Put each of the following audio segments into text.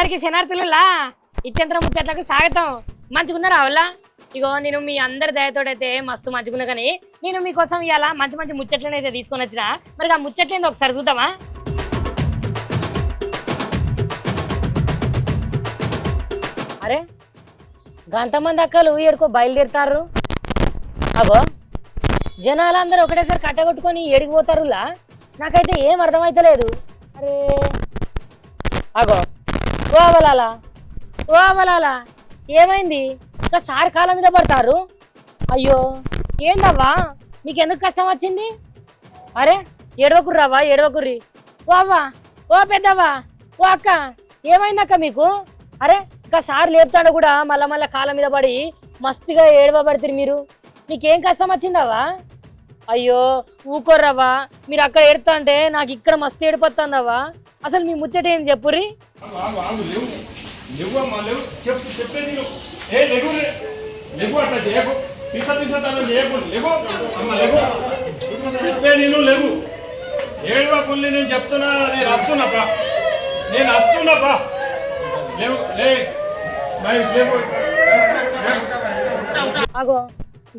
అందరికి శనార్థులులా ఇచ్చేంత ముచ్చట్లకు స్వాగతం. మంచిగున్నారా వల్ల? ఇగో నేను మీ అందరి దయతోడైతే మస్తు మంచిగున్నా, కానీ నేను మీకోసం ఇవాళ మంచి మంచి ముచ్చట్లను అయితే తీసుకొని వచ్చిన. మరి ఆ ముచ్చట్లేంది ఒకసారి చూద్దామా? అరే గంతమంది అక్కలు ఏడుకో బయలుదేరుతారు. అగో జనాలందరూ ఒకటేసారి కట్టగొట్టుకొని ఏడికిపోతారులా, నాకైతే ఏం అర్థమైతలేదు. అరే అగో ఓ అవలాలా, ఓ అవలాలా, ఏమైంది? ఇంకా సార్ కాళ్ళ మీద పడతారు. అయ్యో ఏందవ్వా, మీకు ఎందుకు కష్టం వచ్చింది? అరే ఏడవకుర్రావా, ఏడవకుర్రి. ఓ అవ్వా, ఓ పెద్దవ్వా, ఓ అక్క, ఏమైందక్క మీకు? అరే ఇంకా సార్ లేపుతాడు కూడా మళ్ళా మళ్ళా కాళ్ళ మీద పడి మస్తుగా ఏడవబడుతుంది మీరు. నీకేం కష్టం వచ్చిందవ్వా? అయ్యో ఊకోర్రవ్వా, మీరు అక్కడ ఏడుతా అంటే నాకు ఇక్కడ మస్తు ఏడిపోతుందవ్వా. అసలు మీ ముచ్చట ఏం చెప్పుర్రి? నేను చెప్తున్నా, నేను వస్తున్నాపా, నేను వస్తున్నాపా. అగో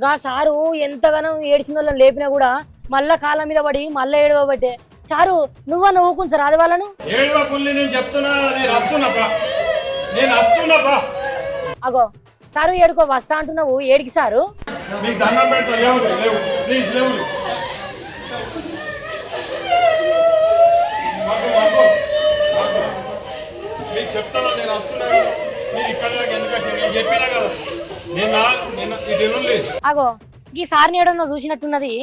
గా సారు ఎంతగానో ఏడ్చిన వాళ్ళని లేపినా కూడా మళ్ళా కాళ్ళ మీద పడి మళ్ళా ఏడవబట్టే. సారు నువ్వు నవ్వుకుంటా రాదు వాళ్ళను. నేను చెప్తున్నా, నేను వస్తున్నాపా, నేను వస్తున్నాపా. అగో సారు ఏడుకో వస్తా అంటున్నావు, ఏడికి సారు? మీకు దండం పెడతా, లేవు ప్లీజ్, లేవు. మీకు చెప్తాను, నేను వస్తున్నా. మీరు ఇక్కడ ఎందుకంటే నేను చెప్పినా కదా, నేను ఇటు లేదు. అగో ఈ సార్ని ఏడన్నా చూసినట్టున్నది.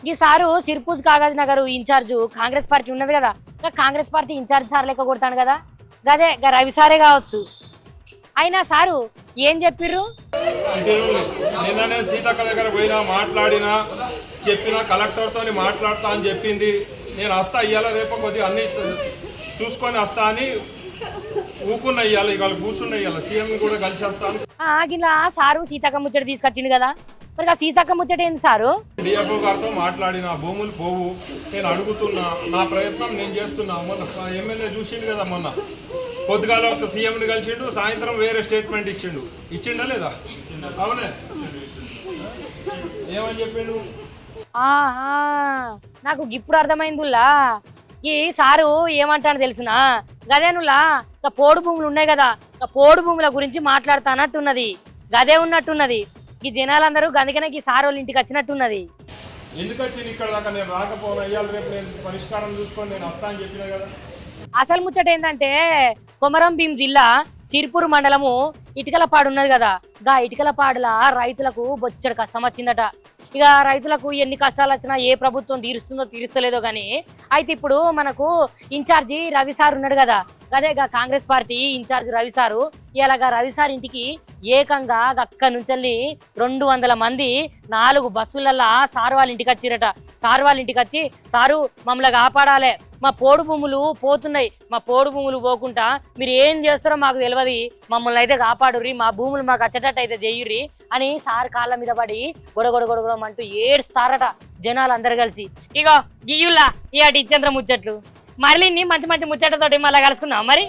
ఈ sir Sirpur Kagaz Nagar in charge Congress party ఉన్నది కదా, కాంగ్రెస్ పార్టీ ఇన్ఛార్జ్ సార్ లెక్క కొడతాను కదా, గదే రవి సారే కావచ్చు. అయినా సారు ఏం చెప్పిర్రు? నిన్న నేను సీతక్క దగ్గర పోయినా, మాట్లాడినా, చెప్పినా, కలెక్టర్తో మాట్లాడతా అని చెప్పింది. నేను వస్తా ఇయ్యాల రేపు కొద్దిగా అన్ని చూసుకొని వస్తా అని ఊకున్నా. ఇయ్యాలి ఇవాళ కూర్చున్నా, ఇయ్యాల సీఎం కూడా కలిసి వస్తాను. గిలా సారు సీతక్క ముచ్చట తీసుకొచ్చింది కదా, మరి ఆ సీతక్క ముచ్చట ఏంది సారు? డిఎఫ్ఓ గారితో మాట్లాడిన, భూములు పోవు, నేను అడుగుతున్నా, నా ప్రయత్నం నేను చేస్తున్నా. మొన్న ఎమ్మెల్యే చూసిండు కదా, మొన్న పొద్దుగాల ఒక సీఎంని కలిసిండు, సాయంత్రం వేరే స్టేట్మెంట్ ఇచ్చిండా లేదా? అవునే, ఏమని చెప్పిండు? నాకు ఇప్పుడు అర్థమైందిలా. ఈ సారు ఏమంటాను తెలిసిన, గదేనులా పోడు భూములు ఉన్నాయి కదా, పోడు భూముల గురించి మాట్లాడుతానట్టున్నది. గదే ఉన్నట్టున్నది. ఈ జనాలందరూ గందుకనే ఈ సార్ వాళ్ళ ఇంటికి వచ్చినట్టున్నది. ఎందుకు వచ్చింది ఇక్కడ దాకా? నేను రాకపోను, అయ్యాలి రేపు నేను పరిష్కారం చూసుకొని నేను వస్తా అని చెప్పినా కదా. అసలు ముచ్చట ఏంటంటే కొమరం భీం జిల్లా సిర్పూర్ మండలము ఇటుకలపాడు ఉన్నది కదా, గా ఇటుకలపాడుల రైతులకు బొచ్చడు కష్టం వచ్చిందట. ఇక రైతులకు ఎన్ని కష్టాలు వచ్చినా ఏ ప్రభుత్వం తీరుస్తుందో తీరుస్తలేదో కానీ, అయితే ఇప్పుడు మనకు ఇన్ఛార్జి రవి సార్ ఉన్నాడు కదా, అదే Congress party incharge Ravi sir ఇలాగా రవి సార్ ఇంటికి ఏకంగా అక్కడి నుంచి 200 మంది 4 బస్సులల్లా సార్ వాళ్ళ ఇంటికి వచ్చిరట. సార్ వాళ్ళ ఇంటికి వచ్చి, సారు మమ్మల్ని కాపాడాలి, మా పోడు భూములు పోతున్నాయి, మా పోడు భూములు పోకుండా మీరు ఏం చేస్తారో మాకు తెలియదు, మమ్మల్ని అయితే కాపాడుర్రి, మా భూములు మాకు వచ్చేటట్టు అయితే చెయ్యుర్రి అని సార్ కాళ్ళ మీద పడి గొడగొడగొడగొడమంటూ ఏడుస్తారట జనాలు అందరు కలిసి. ఇగో గియ్యుల్లా ఈ అటు ఇచ్చేంద్ర ముచ్చట్లు. మళ్ళీ మంచి మంచి ముచ్చట్లతోటి మళ్ళీ కలుసుకుందాం మరి.